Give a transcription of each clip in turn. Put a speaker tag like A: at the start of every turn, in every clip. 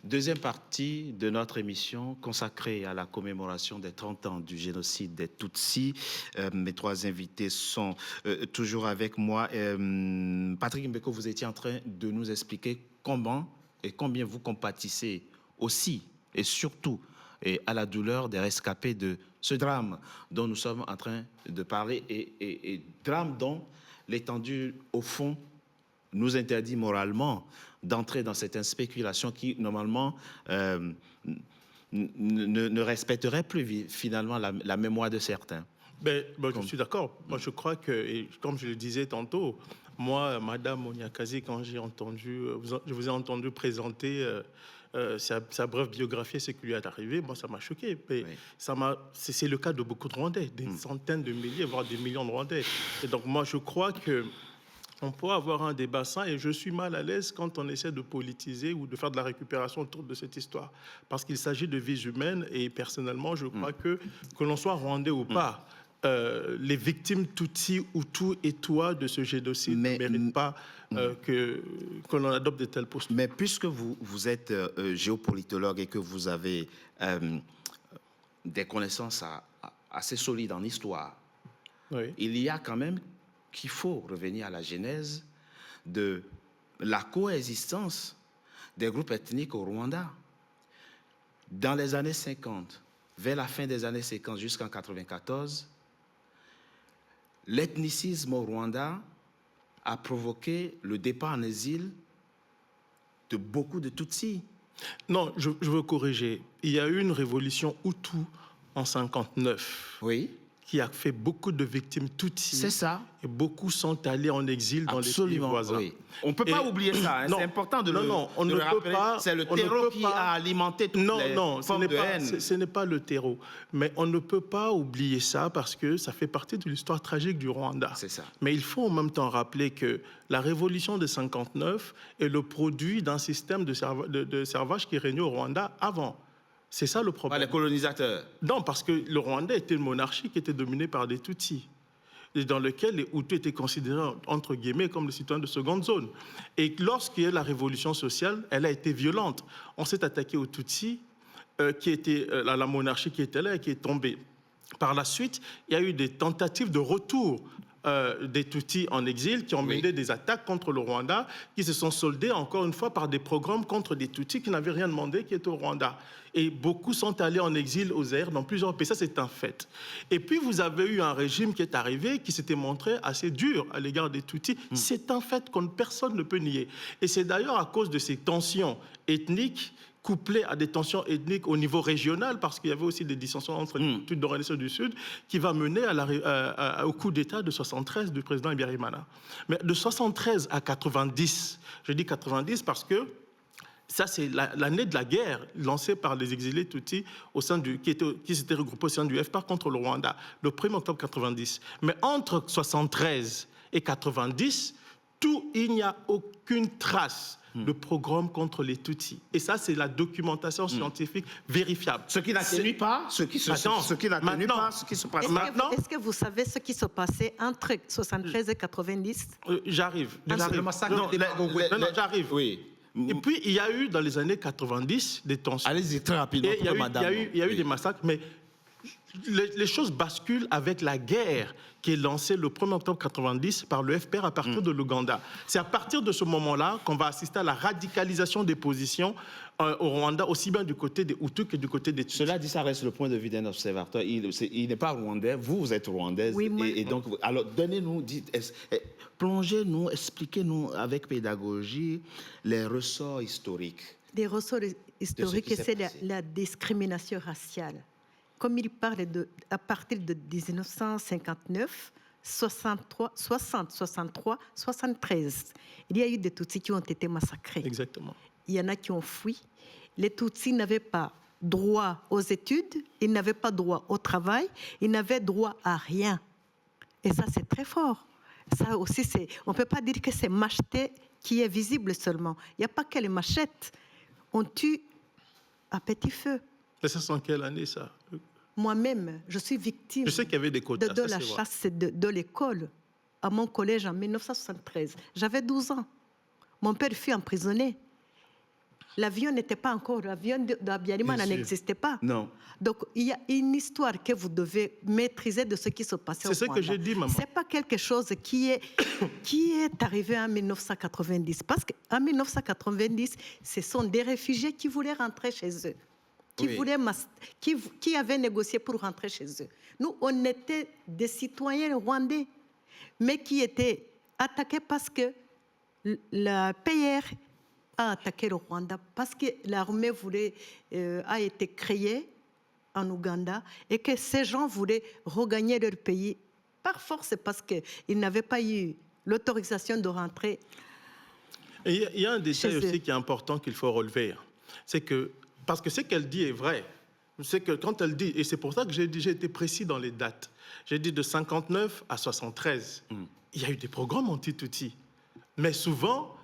A: Deuxième partie de notre émission consacrée à la commémoration des 30 ans du génocide des Tutsis. Mes trois invités sont toujours avec moi. Patrick Mbeko, vous étiez en train de nous expliquer comment et combien vous compatissez aussi et surtout à la douleur des rescapés de ce drame dont nous sommes en train de parler et drame dont l'étendue, au fond, nous interdit moralement d'entrer dans cette spéculation qui, normalement, ne respecterait plus finalement la mémoire de certains.
B: Je suis d'accord. Moi, je crois que, et comme je le disais tantôt, moi, Madame Onyakazi, quand je vous ai entendu présenter sa brève biographie, ce qui lui est arrivé, moi, ça m'a choqué. Oui. C'est le cas de beaucoup de Rwandais, des centaines de milliers, voire des millions de Rwandais. Et donc, moi, je crois que on peut avoir un débat sain et je suis mal à l'aise quand on essaie de politiser ou de faire de la récupération autour de cette histoire. Parce qu'il s'agit de vies humaines et personnellement, je crois que l'on soit rwandais ou pas, les victimes Tutsi, Hutu et Tutsi de ce génocide ne méritent pas que l'on adopte de telles postures.
A: Mais puisque vous êtes géopolitologue et que vous avez des connaissances assez solides en histoire, oui, il y a quand même qu'il faut revenir à la genèse de la coexistence des groupes ethniques au Rwanda. Dans les années 50, vers la fin des années 50 jusqu'en 1994, l'ethnicisme au Rwanda a provoqué le départ en exil de beaucoup de Tutsis.
B: Non, je veux corriger. Il y a eu une révolution Hutu en 1959.
A: Oui.
B: Qui a fait beaucoup de victimes Tutsis.
A: C'est ça.
B: Et beaucoup sont allés en exil dans les pays voisins. Oui.
A: On ne peut pas oublier ça. Hein. C'est important de le rappeler. C'est le terreau qui a alimenté toutes les formes de haine.
B: Ce n'est pas le terreau. Mais on ne peut pas oublier ça parce que ça fait partie de l'histoire tragique du Rwanda.
A: C'est ça.
B: Mais il faut en même temps rappeler que la révolution de 59 est le produit d'un système de servage qui régnait au Rwanda avant. C'est ça le problème.
A: Les colonisateurs.
B: Non, parce que le Rwanda était une monarchie qui était dominée par des Tutsis, et dans lequel les Hutus étaient considérés, entre guillemets, comme les citoyens de seconde zone. Et lorsqu'il y a eu la révolution sociale, elle a été violente. On s'est attaqué aux Tutsis, qui était la monarchie qui était là et qui est tombée. Par la suite, il y a eu des tentatives de retour des Tutsis en exil qui ont mené des attaques contre le Rwanda, qui se sont soldées encore une fois par des pogroms contre des Tutsis qui n'avaient rien demandé, qui étaient au Rwanda. Et beaucoup sont allés en exil aux Zaïre dans plusieurs pays. Ça, c'est un fait. Et puis, vous avez eu un régime qui est arrivé, qui s'était montré assez dur à l'égard des Tutsis. C'est un fait que personne ne peut nier. Et c'est d'ailleurs à cause de ces tensions ethniques couplées à des tensions ethniques au niveau régional, parce qu'il y avait aussi des dissensions entre les Tutsis nord et du Sud, qui va mener au coup d'État de 73 du président Habyarimana. Mais de 73 à 90, je dis 90 parce que ça, c'est l'année de la guerre lancée par les exilés Tutsis qui s'étaient regroupés au sein du FPR contre le Rwanda, le 1er octobre 90. Mais entre 73 et 90, il n'y a aucune trace de programme contre les Tutsis. Et ça, c'est la documentation scientifique vérifiable.
A: Ce qui n'atténue pas ce qui se passe
C: maintenant. Est-ce que vous savez ce qui se passait entre 73 et 90 ?
B: J'arrive.
A: Le massacre.
B: J'arrive.
A: Oui.
B: Et puis, il y a eu, dans les années 90, des tensions.
A: Allez-y très rapidement,
B: madame. Il y a eu des massacres, mais les choses basculent avec la guerre qui est lancée le 1er octobre 90 par le FPR à partir de l'Ouganda. C'est à partir de ce moment-là qu'on va assister à la radicalisation des positions au Rwanda, aussi bien du côté des Hutus que du côté des Tutsis.
A: Cela dit, ça reste le point de vue d'un observateur. Il n'est pas rwandais, vous êtes rwandaise.
C: Oui,
A: et donc, alors, donnez-nous, plongez-nous, expliquez-nous avec pédagogie les ressorts historiques.
C: Des ressorts historiques, c'est la discrimination raciale. Comme il parle à partir de 1959, 63, 73, il y a eu des Tutsis qui ont été massacrés.
B: Exactement.
C: Il y en a qui ont fui. Les Tutsis n'avaient pas droit aux études, ils n'avaient pas droit au travail, ils n'avaient droit à rien. Et ça, c'est très fort. Ça aussi, on ne peut pas dire que c'est macheté qui est visible seulement. Il n'y a pas que les machettes. On tue à petit feu.
B: Mais ça, c'est en quelle année, ça?
C: Moi-même, je suis victime
B: je sais qu'il y avait des quotas,
C: de la chasse de l'école à mon collège en 1973. J'avais 12 ans. Mon père fut emprisonné. l'avion n'était pas encore, l'avion d'Abiyarimana n'existait pas.
A: Non.
C: Donc, il y a une histoire que vous devez maîtriser de ce qui se passait au
B: C'est ce
C: Rwanda.
B: que j'ai dit, maman.
C: Ce n'est pas quelque chose qui est arrivé en 1990. Parce qu'en 1990, ce sont des réfugiés qui voulaient rentrer chez eux, qui avaient négocié pour rentrer chez eux. Nous, on était des citoyens rwandais, mais qui étaient attaqués parce que la PR a attaqué le Rwanda, parce que l'armée a été créée en Ouganda et que ces gens voulaient regagner leur pays par force parce qu'ils n'avaient pas eu l'autorisation de rentrer.
B: Et il y a un détail aussi qui est important qu'il faut relever. C'est que, parce que ce qu'elle dit est vrai, c'est que quand elle dit, et c'est pour ça que j'ai été précis dans les dates, j'ai dit de 59 à 73, il y a eu des programmes anti-Tutsis. Mais souvent,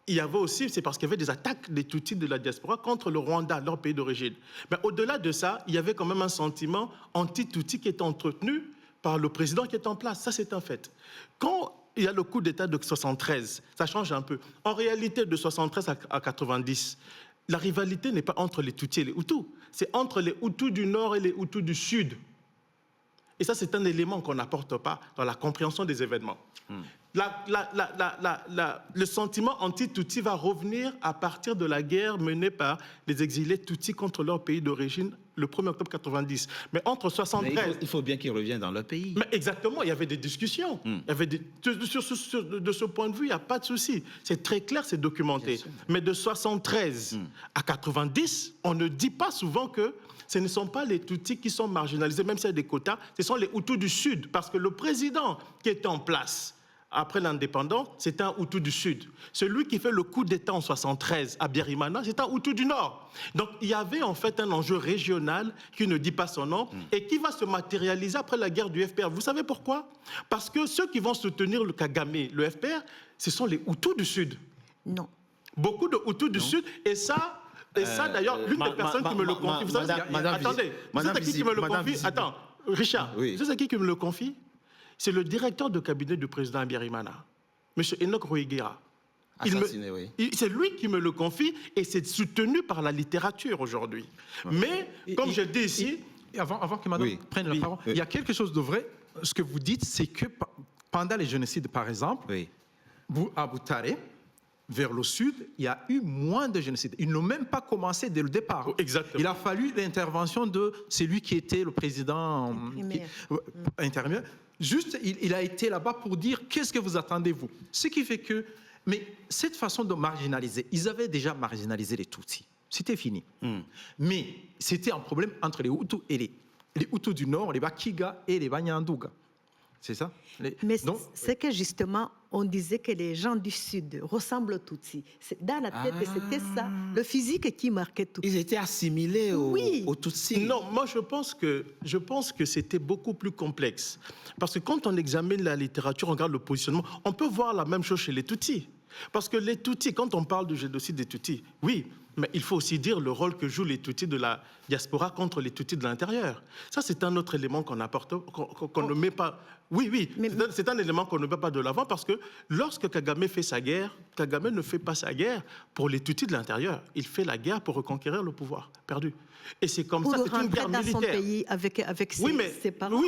B: il y avait aussi, c'est parce qu'il y avait des attaques des Tutsis de la diaspora contre le Rwanda, leur pays d'origine. Mais au-delà de ça, il y avait quand même un sentiment anti-Tutsi qui était entretenu par le président qui est en place. Ça, c'est un fait. Quand il y a le coup d'État de 73, ça change un peu. En réalité, de 73 à 90, la rivalité n'est pas entre les Tutsis et les Hutus. C'est entre les Hutus du Nord et les Hutus du Sud. Et ça, c'est un élément qu'on n'apporte pas dans la compréhension des événements. Le sentiment anti-Tutsi va revenir à partir de la guerre menée par les exilés Tutsis contre leur pays d'origine le 1er octobre 90. Mais entre 73...
A: Mais il faut bien qu'ils reviennent dans leur pays.
B: Mais exactement, il y avait des discussions. Il y avait de ce point de vue, il n'y a pas de souci. C'est très clair, c'est documenté. Mais de 73 à 90, on ne dit pas souvent que ce ne sont pas les Tutsis qui sont marginalisés, même s'il y a des quotas, ce sont les Hutus du Sud. Parce que le président qui était en place après l'indépendance, c'est un Hutu du Sud. Celui qui fait le coup d'État en 73 à Biarimana, c'est un Hutu du Nord. Donc il y avait en fait un enjeu régional qui ne dit pas son nom et qui va se matérialiser après la guerre du FPR. Vous savez pourquoi? Parce que ceux qui vont soutenir le Kagame, le FPR, ce sont les Hutus du Sud.
C: Non.
B: Beaucoup de Hutus du Sud. Et ça d'ailleurs, l'une des personnes qui me le confie... Vous savez, attendez, c'est qui me le confie? Attends, Richard, vous savez qui me le confie? C'est le directeur de cabinet du président Abiyarimana, M. Enoch Ruegera. C'est lui qui me le confie et c'est soutenu par la littérature aujourd'hui. Mais, comme je dis ici...
D: Avant que madame prenne la parole, il y a quelque chose de vrai. Ce que vous dites, c'est que pendant les génocides, par exemple, à Butare, vers le sud, il y a eu moins de génocides. Ils n'ont même pas commencé dès le départ.
B: Exactement.
D: Il a fallu l'intervention de celui qui était le président intérimaire. Juste, il a été là-bas pour dire qu'est-ce que vous attendez, vous. Ce qui fait que... Mais cette façon de marginaliser, ils avaient déjà marginalisé les Tutsis. C'était fini. Mais c'était un problème entre les Hutus et les Hutus du Nord, les Bakiga et les Banyanduga. C'est ça?
C: Mais c'est que justement, on disait que les gens du Sud ressemblent aux Tutsis. Dans la tête, c'était ça, le physique qui marquait tout.
A: Ils étaient assimilés aux Tutsis.
B: Non, moi je pense que c'était beaucoup plus complexe. Parce que quand on examine la littérature, on regarde le positionnement, on peut voir la même chose chez les Tutsis. Parce que les Tutsis, quand on parle du génocide des Tutsis, oui, mais il faut aussi dire le rôle que jouent les Tutsis de la diaspora contre les Tutsis de l'intérieur. Ça, c'est un autre élément qu'on apporte, qu'on ne met pas... Oui, c'est un élément qu'on ne met pas de l'avant parce que lorsque Kagame fait sa guerre, Kagame ne fait pas sa guerre pour les Tutsis de l'intérieur. Il fait la guerre pour reconquérir le pouvoir perdu. Et c'est comme ça, c'est une guerre militaire.
C: Pour rentrer dans son pays avec ses parents.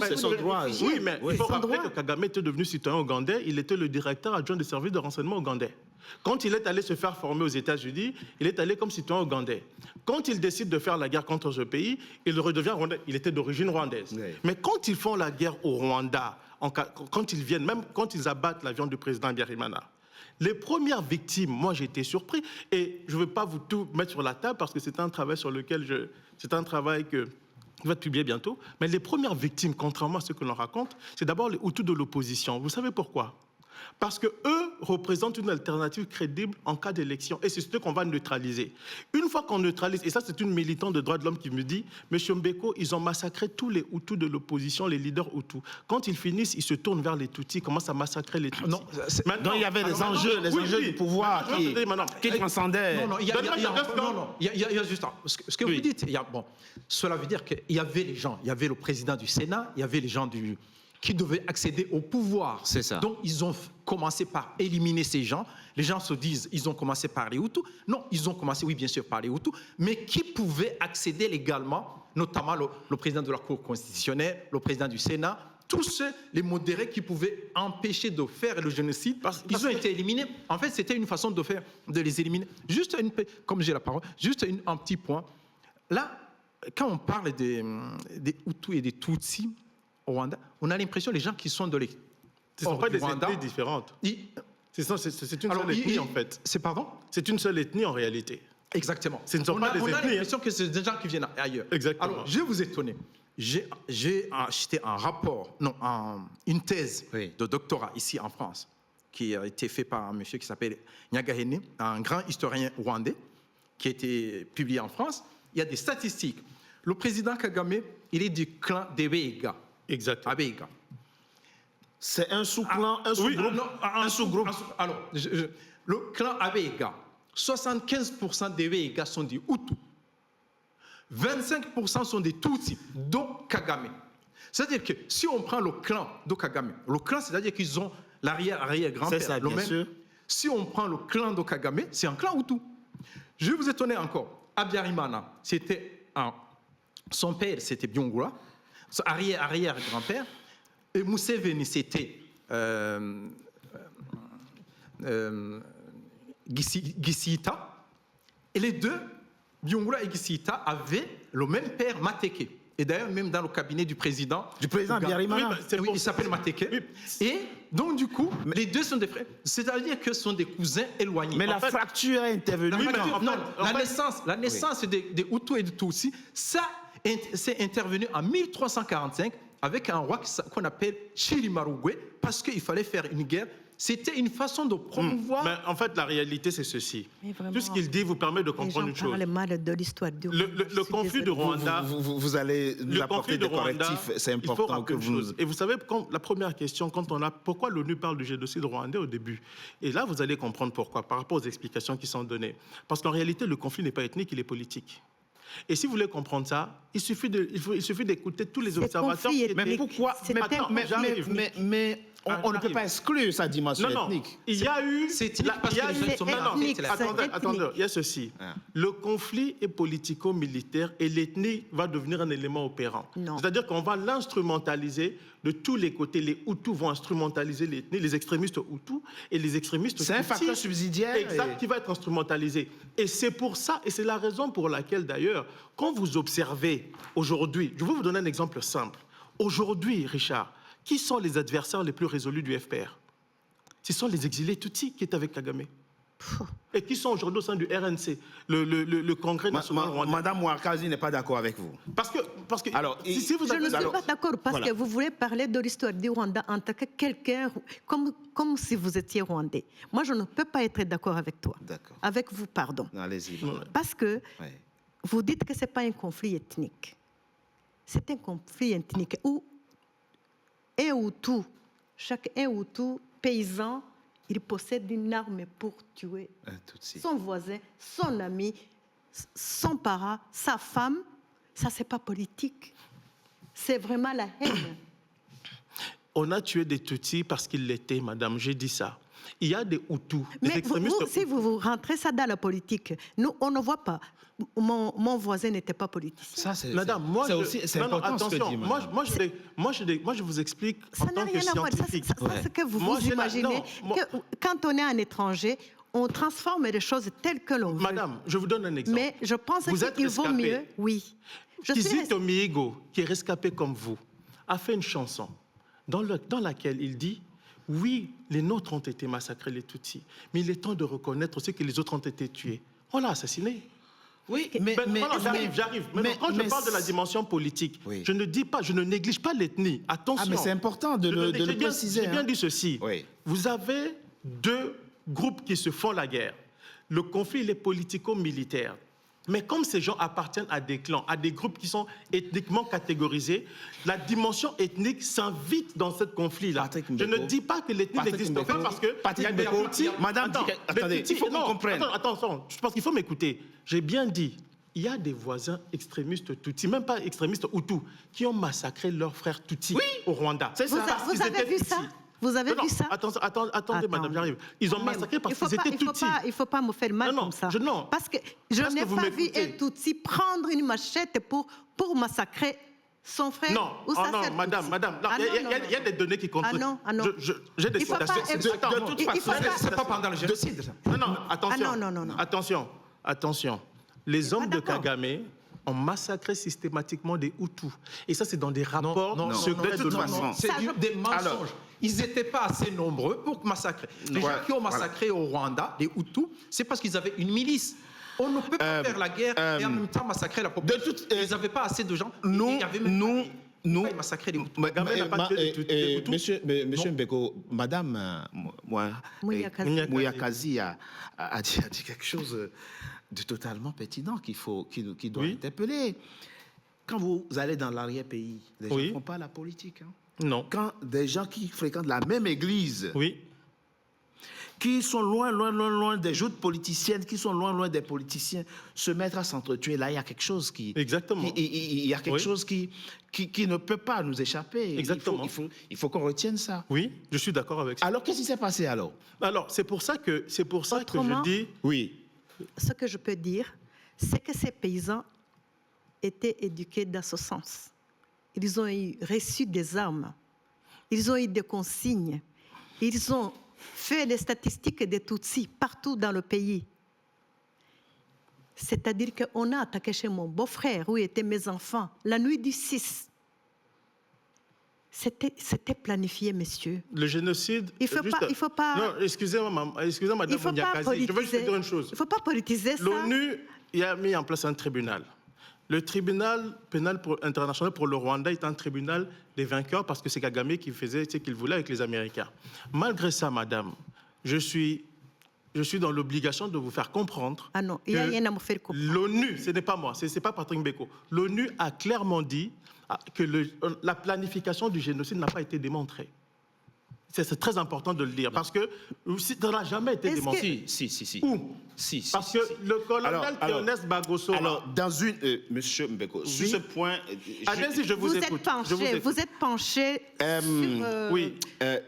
A: C'est son droit.
B: Oui, mais il faut rappeler que Kagame était devenu citoyen ougandais. Il était le directeur adjoint des services de renseignement ougandais. Quand il est allé se faire former aux États-Unis, il est allé comme citoyen ougandais. Quand il décide de faire la guerre contre ce pays, il redevient rwandais. Il était d'origine rwandaise. Oui. Mais quand ils font la guerre au Rwanda, quand ils viennent, même quand ils abattent l'avion du président Abiyarimana, les premières victimes, moi j'ai été surpris, et je ne veux pas vous tout mettre sur la table parce que c'est un travail sur lequel c'est un travail que je vais publier bientôt, mais les premières victimes, contrairement à ce que l'on raconte, c'est d'abord les Hutus de l'opposition. Vous savez pourquoi ? Parce qu'eux représentent une alternative crédible en cas d'élection. Et c'est ce qu'on va neutraliser. Une fois qu'on neutralise, et ça c'est une militante de droits de l'homme qui me dit, M. Mbeko, ils ont massacré tous les Hutus de l'opposition, les leaders Hutus. Quand ils finissent, ils se tournent vers les Tutsis, ils commencent à massacrer les Tutsis.
A: Donc il y avait des enjeux, du pouvoir qui transcendaient.
D: Il y a juste ce que vous dites. Cela veut dire qu'il y avait les gens, il y avait le président du Sénat, il y avait les gens qui devaient accéder au pouvoir.
A: C'est ça.
D: Donc, ils ont commencé par éliminer ces gens. Les gens se disent, ils ont commencé par les Hutus. Non, ils ont commencé, oui, bien sûr, par les Hutus, mais qui pouvaient accéder légalement, notamment le président de la Cour constitutionnelle, le président du Sénat, tous ceux, les modérés qui pouvaient empêcher de faire le génocide, ils ont été éliminés. En fait, c'était une façon de les éliminer. Juste, comme j'ai la parole, juste un petit point. Là, quand on parle des Hutus et des Tutsis au Rwanda, on a l'impression que les gens qui sont de l'extérieur.
B: Ce ne sont pas des ethnies différentes. C'est une seule ethnie, en fait.
D: C'est pardon?
B: C'est une seule ethnie, en réalité.
D: Exactement.
B: Ce ne sont pas des ethnies.
D: On a l'impression que c'est des gens qui viennent ailleurs.
B: Exactement.
D: Alors, je vais vous étonner. J'ai acheté une thèse de doctorat ici en France, qui a été faite par un monsieur qui s'appelle Nyagahene, un grand historien rwandais, qui a été publié en France. Il y a des statistiques. Le président Kagame, il est du clan des Abeiga.
B: Exactement.
D: Abeiga.
A: C'est un sous-clan, un sous-groupe.
D: Un sous-groupe. Alors, le clan Abeiga, 75% des Abeiga sont des Hutus. 25% sont des Tutsis, dont Kagame. C'est-à-dire que si on prend le clan de Kagame, le clan, c'est-à-dire qu'ils ont l'arrière-grand-père.
A: C'est ça, bien sûr.
D: Si on prend le clan de Kagame, c'est un clan Hutu. Je vais vous étonner encore. Abiyarimana, son père, c'était Byungula, son arrière-grand-père. Et Museveni, c'était Gisita. Et les deux, Byungula et Gisita, avaient le même père, Mateke. Et d'ailleurs, même dans le cabinet du président
A: Abiyarimana.
D: Oui, il s'appelle Mateke. Oui. Et donc, du coup, les deux sont des frères. C'est-à-dire que ce sont des cousins éloignés.
A: Mais la fracture est intervenue.
D: La naissance des Hutus et des Tutsis, ça, c'est intervenu en 1345 avec un roi qu'on appelle Chirimarugwe, parce qu'il fallait faire une guerre. C'était une façon de promouvoir...
B: Mais en fait, la réalité, c'est ceci. Tout ce qu'il dit vous permet de comprendre une chose.
C: Mal de l'histoire du
B: le conflit de Rwanda...
A: Vous allez nous apporter des correctifs, c'est important que vous...
B: Et vous savez, la première question, pourquoi l'ONU parle du génocide rwandais au début? Et là, vous allez comprendre pourquoi, par rapport aux explications qui sont données. Parce qu'en réalité, le conflit n'est pas ethnique, il est politique. Et si vous voulez comprendre ça, il suffit d'écouter tous les observateurs.
A: Mais pourquoi? Mais on ne peut pas exclure sa dimension ethnique.
B: Il y a eu... Attendez, il y a ceci.
A: Ah.
B: Le conflit est politico-militaire et l'ethnie va devenir un élément opérant. C'est-à-dire qu'on va l'instrumentaliser de tous les côtés. Les Hutus vont instrumentaliser l'ethnie, les extrémistes Hutus et les extrémistes Tutsis.
A: C'est un facteur subsidiaire.
B: Exact, qui va être instrumentalisé. Et c'est pour ça, et c'est la raison pour laquelle d'ailleurs, quand vous observez aujourd'hui, je vais vous donner un exemple simple. Aujourd'hui, Richard, qui sont les adversaires les plus résolus du FPR? Ce sont les exilés Tutsis qui étaient avec Kagame. Et qui sont aujourd'hui au sein du RNC, le Congrès national rwandais.
A: Madame Mouakazi n'est pas d'accord avec vous.
B: Parce que
A: alors,
B: si vous
C: je ne suis pas d'accord parce que vous voulez parler de l'histoire du Rwanda en tant que quelqu'un, comme si vous étiez rwandais. Moi, je ne peux pas être d'accord avec toi.
A: D'accord.
C: Avec vous, pardon.
A: Allez-y.
C: Parce que vous dites que ce n'est pas un conflit ethnique. C'est un conflit ethnique où chaque Hutu paysan, il possède une arme pour tuer son voisin, son ami, son parent, sa femme. Ça, c'est pas politique. C'est vraiment la haine.
B: On a tué des Tutsis parce qu'ils l'étaient, madame, j'ai dit ça. Il y a des Hutus, des extrémistes...
C: si vous rentrez ça dans la politique, nous, on ne voit pas. Mon voisin n'était pas politicien.
B: Madame, moi, c'est important ce que dit, madame. Moi, je vous explique en tant que scientifique.
C: Ça, c'est que vous imaginez que quand on est un étranger, on transforme les choses telles que l'on veut.
B: Madame, je vous donne un exemple.
C: Mais je pense qu'il vaut mieux... Oui.
B: Kizito Mihigo, qui est rescapé comme vous, a fait une chanson dans laquelle il dit... Oui, les nôtres ont été massacrés, les Tutsis, mais il est temps de reconnaître aussi que les autres ont été tués. On l'a assassiné.
A: Oui,
B: j'arrive. Mais quand je parle de la dimension politique, je ne dis pas, je ne néglige pas l'ethnie. Attention.
A: Ah, mais c'est important de le préciser.
B: J'ai bien dit ceci.
A: Oui.
B: Vous avez deux groupes qui se font la guerre. Le conflit, il est politico-militaire. Mais comme ces gens appartiennent à des clans, à des groupes qui sont ethniquement catégorisés, la dimension ethnique s'invite dans ce conflit-là. Je ne dis pas que l'ethnie n'existe pas parce que...
A: Madame, attendez, il faut qu'on comprenne.
B: Attends, je pense qu'il faut m'écouter. J'ai bien dit il y a des voisins extrémistes Tutsis, même pas extrémistes Hutus, qui ont massacré leurs frères Tutsis au Rwanda.
A: C'est ça.
C: Vous avez vu ça? Vous avez vu ça?
B: Attendez, madame, j'arrive. Ils ont massacré parce qu'ils étaient Tutsis.
C: Il ne faut pas me faire mal comme ça.
B: Non.
C: Parce que je n'ai pas vu un Tutsi prendre une machette pour massacrer son frère.
B: Non, madame, il y a des données qui comptent.
C: non.
B: J'ai des citations.
D: De toute façon, c'est pas pendant le génocide.
B: Non, attention. Attention. Les hommes de Kagame ont massacré systématiquement des Hutus. Et ça, c'est dans des rapports secrets de l'ONU.
D: C'est des mensonges. Ils n'étaient pas assez nombreux pour massacrer. Les gens qui ont massacré au Rwanda, les Hutus, c'est parce qu'ils avaient une milice. On ne peut pas faire la guerre et en même temps massacrer la population. Ils n'avaient pas assez de gens. Nous massacrer les Hutus.
A: Monsieur Mbeko, Madame Mouyakazi a dit quelque chose de totalement pertinent qui doit interpeller. Quand vous allez dans l'arrière-pays, les gens ne font pas la politique.
B: Non.
A: Quand des gens qui fréquentent la même église,
B: oui,
A: qui sont loin des joutes politiciennes, qui sont loin des politiciens, se mettre à s'entretuer, là, il y a quelque chose qui...
B: Exactement.
A: Il y a quelque chose qui ne peut pas nous échapper.
B: Exactement.
A: Il faut qu'on retienne ça.
B: Oui, je suis d'accord avec ça.
A: Alors, qu'est-ce qui s'est passé alors?
B: Alors, c'est pour ça que je dis...
A: Oui.
C: Ce que je peux dire, c'est que ces paysans étaient éduqués dans ce sens. Ils ont reçu des armes. Ils ont eu des consignes. Ils ont fait les statistiques des Tutsis partout dans le pays. C'est-à-dire qu'on a attaqué chez mon beau-frère, où étaient mes enfants, la nuit du 6. C'était planifié, messieurs.
B: Le génocide...
C: Il ne faut pas...
B: Non, excusez-moi, madame Mouniakazi, je veux juste dire une chose.
C: Il ne faut pas politiser ça.
B: L'ONU a mis en place un tribunal. Le tribunal pénal international pour le Rwanda est un tribunal des vainqueurs parce que c'est Kagame qui faisait ce qu'il voulait avec les Américains. Malgré ça, madame, je suis dans l'obligation de vous faire comprendre.
C: Ah non, il n'y a rien à me faire comprendre.
B: L'ONU, ce n'est pas moi, ce n'est pas Patrick Mbeko. L'ONU a clairement dit que la planification du génocide n'a pas été démontrée. C'est très important de le dire, parce que ça n'a jamais été démontré.
A: Si.
B: Où?
A: Si.
B: Parce que le colonel Théoneste Bagosora...
A: Alors, dans une... Monsieur Mbeko, sur ce point...
B: Allez-y, je vous écoute.
C: Vous êtes penché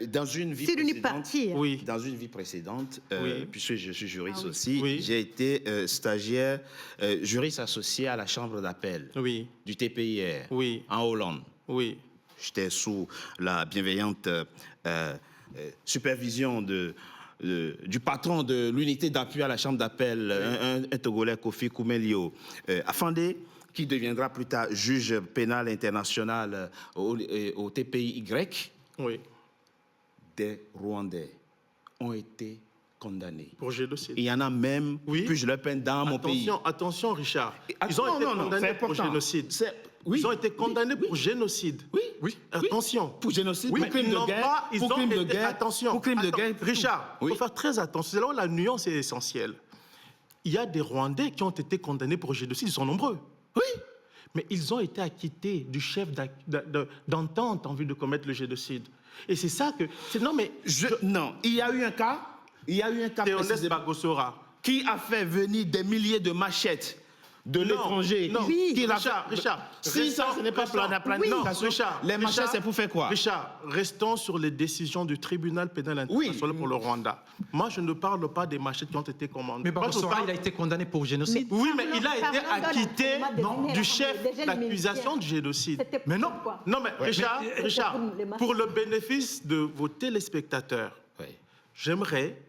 A: dans une vie
C: sur une
A: précédente...
C: partie.
B: Oui.
A: Dans une vie précédente, puisque je suis juriste aussi,
B: Oui.
A: j'ai été stagiaire, juriste associé à la chambre d'appel du TPIR en Hollande.
B: Oui.
A: J'étais sous la bienveillante supervision du patron de l'unité d'appui à la chambre d'appel, un Togolais, Kofi Koumelio Afandé, qui deviendra plus tard juge pénal international au TPIY.
B: Oui.
A: Des Rwandais ont été condamnés.
B: Pour génocide.
A: Il y en a même, puis je le peine dans mon pays.
B: Attention, Richard. Ils ont été condamnés pour génocide. Ils ont été condamnés pour génocide.
A: Oui.
B: Attention.
A: Pour génocide, pour crime de guerre.
B: Pour crime de guerre. Attention.
A: Pour crime de guerre.
B: Richard, il faut faire très attention. C'est là où la nuance est essentielle. Il y a des Rwandais qui ont été condamnés pour génocide. Ils sont nombreux.
A: Oui.
B: Mais ils ont été acquittés du chef d'entente en vue de commettre le génocide. Et c'est ça que...
A: Non, il y a eu un cas
B: Théoneste Bagosora,
A: qui a fait venir des milliers de machettes de l'étranger.
B: Richard,
A: si ça, ce n'est pas la planification, les machettes, c'est pour faire quoi?
B: Richard, restons sur les décisions du tribunal pénal international pour le Rwanda. Moi, je ne parle pas des machettes qui ont été commandées.
D: Mais Bagosora, il a été condamné pour génocide.
B: Oui, mais il a été acquitté du chef d'accusation de génocide.
D: Mais non.
B: Non, mais Richard, pour le bénéfice de vos téléspectateurs, j'aimerais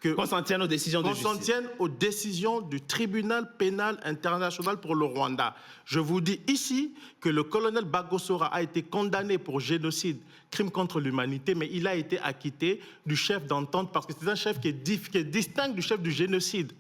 B: qu'on s'en tienne aux décisions du tribunal pénal international pour le Rwanda. Je vous dis ici que le colonel Bagosora a été condamné pour génocide, crime contre l'humanité, mais il a été acquitté du chef d'entente parce que c'est un chef qui est distinct du chef du génocide.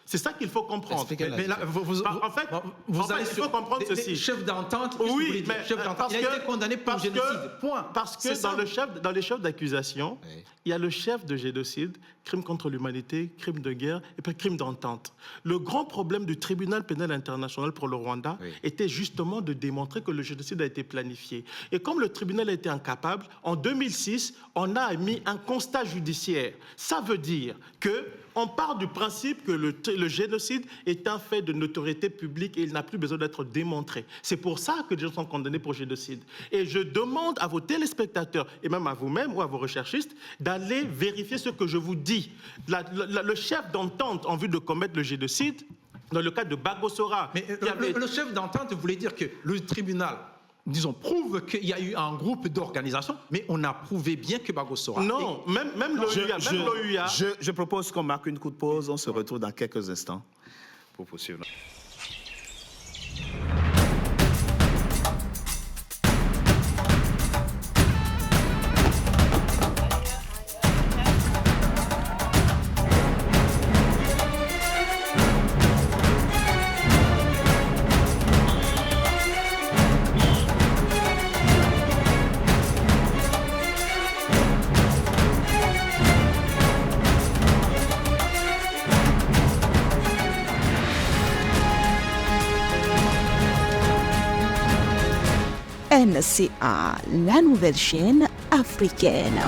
B: C'est ça qu'il faut comprendre.
D: Mais là, il faut comprendre ceci. Chef d'entente,
B: oui, mais
D: chef d'entente. Il a été condamné pour génocide. Point.
B: Parce que dans les chefs d'accusation, il y a le chef de génocide, crime contre l'humanité, crime de guerre et puis crime d'entente. Le grand problème du tribunal pénal international pour le Rwanda était justement de démontrer que le génocide a été planifié. Et comme le tribunal a été incapable, en 2006, on a mis un constat judiciaire. Ça veut dire que On part du principe que le génocide est un fait de notoriété publique et il n'a plus besoin d'être démontré. C'est pour ça que les gens sont condamnés pour génocide. Et je demande à vos téléspectateurs, et même à vous-même ou à vos recherchistes, d'aller vérifier ce que je vous dis. Le chef d'entente en vue de commettre le génocide, dans le cas de Bagosora...
D: Mais le chef d'entente voulait dire que le tribunal, disons, prouve qu'il y a eu un groupe d'organisation, mais on a prouvé bien que Bagosora...
B: Non, même l'OUA...
A: Je propose qu'on marque une courte pause. On se retrouve dans quelques instants pour poursuivre.
E: NCA, la nouvelle chaîne africaine.